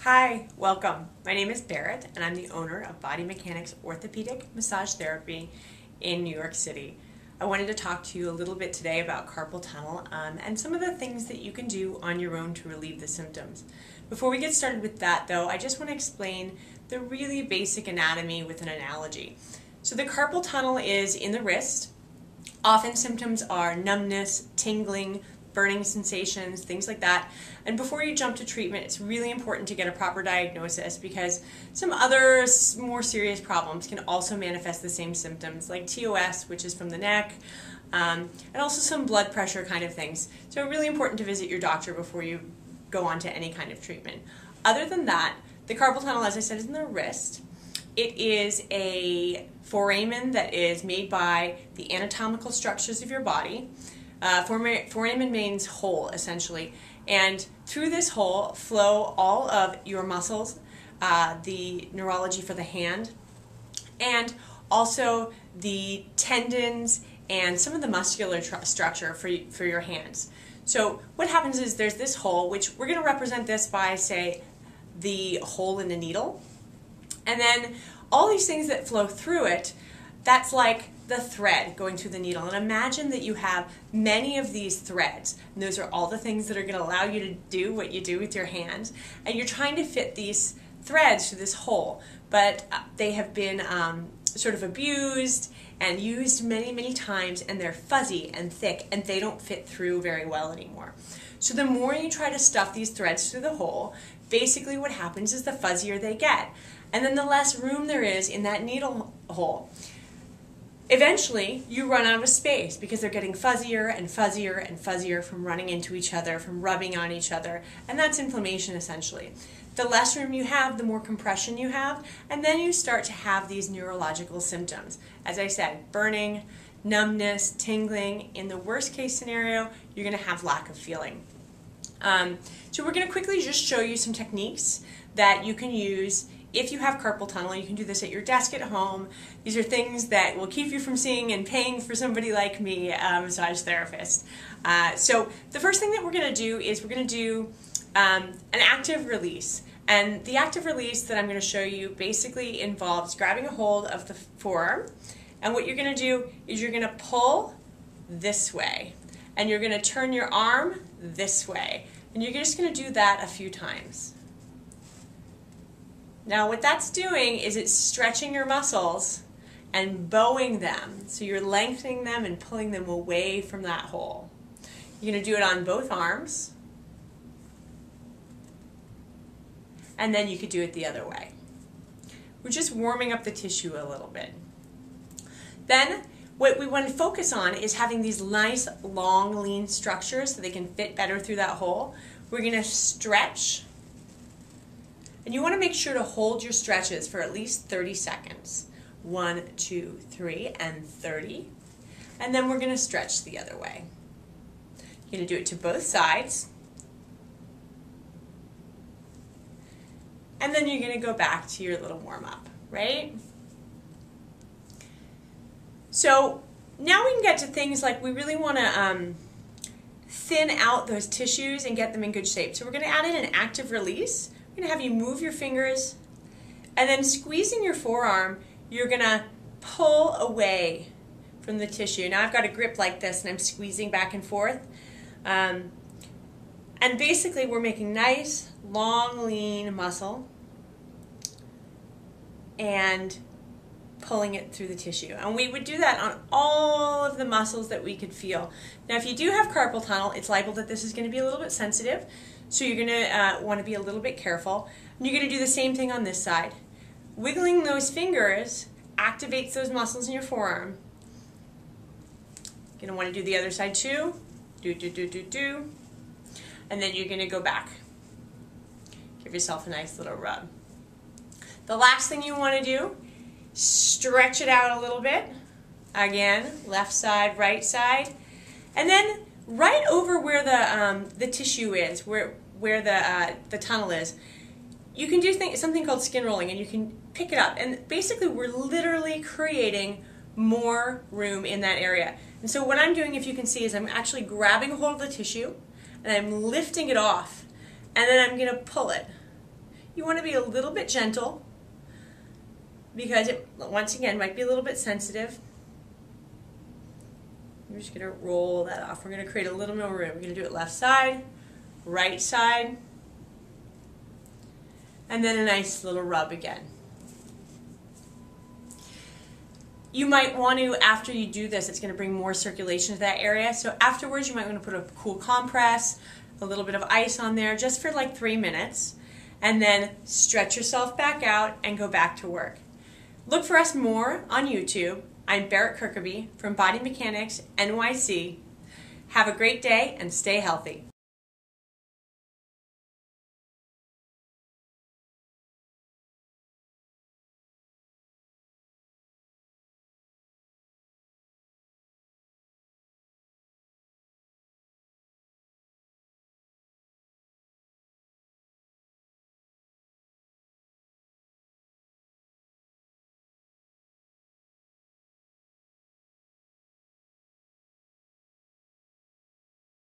Hi, welcome. My name is Barrett and I'm the owner of Body Mechanics Orthopedic Massage Therapy in New York City. I wanted to talk to you a little bit today about carpal tunnel and some of the things that you can do on your own to relieve the symptoms. Before we get started with that though, I just want to explain the really basic anatomy with an analogy. So the carpal tunnel is in the wrist. Often symptoms are numbness, tingling, burning sensations, things like that. And before you jump to treatment, it's really important to get a proper diagnosis because some other more serious problems can also manifest the same symptoms, like TOS, which is from the neck, and also some blood pressure kind of things. So really important to visit your doctor before you go on to any kind of treatment. Other than that, the carpal tunnel, as I said, is in the wrist. It is a foramen that is made by the anatomical structures of your body. Foramen means hole, essentially, and through this hole flow all of your muscles, the neurology for the hand, and also the tendons and some of the muscular structure for your hands. So what happens is there's this hole, which we're going to represent this by, say, the hole in a needle, and then all these things that flow through it, that's like the thread going through the needle. And imagine that you have many of these threads, and those are all the things that are going to allow you to do what you do with your hands, and you're trying to fit these threads through this hole, but they have been sort of abused and used many times, and they're fuzzy and thick and they don't fit through very well anymore. So the more you try to stuff these threads through the hole, basically what happens is the fuzzier they get, and then the less room there is in that needle hole. Eventually, you run out of space because they're getting fuzzier and fuzzier and fuzzier from running into each other, from rubbing on each other, and that's inflammation essentially. The less room you have, the more compression you have, and then you start to have these neurological symptoms. As I said, burning, numbness, tingling. In the worst case scenario, you're going to have lack of feeling. So we're going to quickly just show you some techniques that you can use if you have carpal tunnel. You can do this at your desk at home. These are things that will keep you from seeing and paying for somebody like me, a massage therapist. So the first thing that we're going to do is we're going to do an active release. And the active release that I'm going to show you basically involves grabbing a hold of the forearm. And what you're going to do is you're going to pull this way. And you're going to turn your arm this way. And you're just going to do that a few times. Now what that's doing is it's stretching your muscles and bowing them. So you're lengthening them and pulling them away from that hole. You're going to do it on both arms. And then you could do it the other way. We're just warming up the tissue a little bit. Then what we want to focus on is having these nice, long, lean structures so they can fit better through that hole. We're going to stretch. And you want to make sure to hold your stretches for at least 30 seconds. 1, 2, 3, and 30. And then we're going to stretch the other way. You're going to do it to both sides. And then you're going to go back to your little warm-up, right? So now we can get to things like we really want to thin out those tissues and get them in good shape. So we're going to add in an active release. I'm going to have you move your fingers, and then squeezing your forearm, you're going to pull away from the tissue. Now I've got a grip like this, and I'm squeezing back and forth. And basically we're making nice, long, lean muscle and pulling it through the tissue. And we would do that on all of the muscles that we could feel. Now if you do have carpal tunnel, it's liable that this is going to be a little bit sensitive. So you're going to want to be a little bit careful. And you're going to do the same thing on this side. Wiggling those fingers activates those muscles in your forearm. You're going to want to do the other side too. Do. And then you're going to go back. Give yourself a nice little rub. The last thing you want to do, stretch it out a little bit. Again, left side, right side. And then right over where the tissue is, where the tunnel is, you can do something called skin rolling, and you can pick it up. And basically we're literally creating more room in that area. And so what I'm doing, if you can see, is I'm actually grabbing a hold of the tissue and I'm lifting it off, and then I'm going to pull it. You want to be a little bit gentle because it, once again, might be a little bit sensitive. I'm just going to roll that off. We're going to create a little more room. We're going to do it left side, right side, and then a nice little rub again. You might want to, after you do this, it's going to bring more circulation to that area. So afterwards, you might want to put a cool compress, a little bit of ice on there just for like 3 minutes, and then stretch yourself back out and go back to work. Look for us more on YouTube. I'm Barrett Kirkaby from Body Mechanics NYC. Have a great day and stay healthy.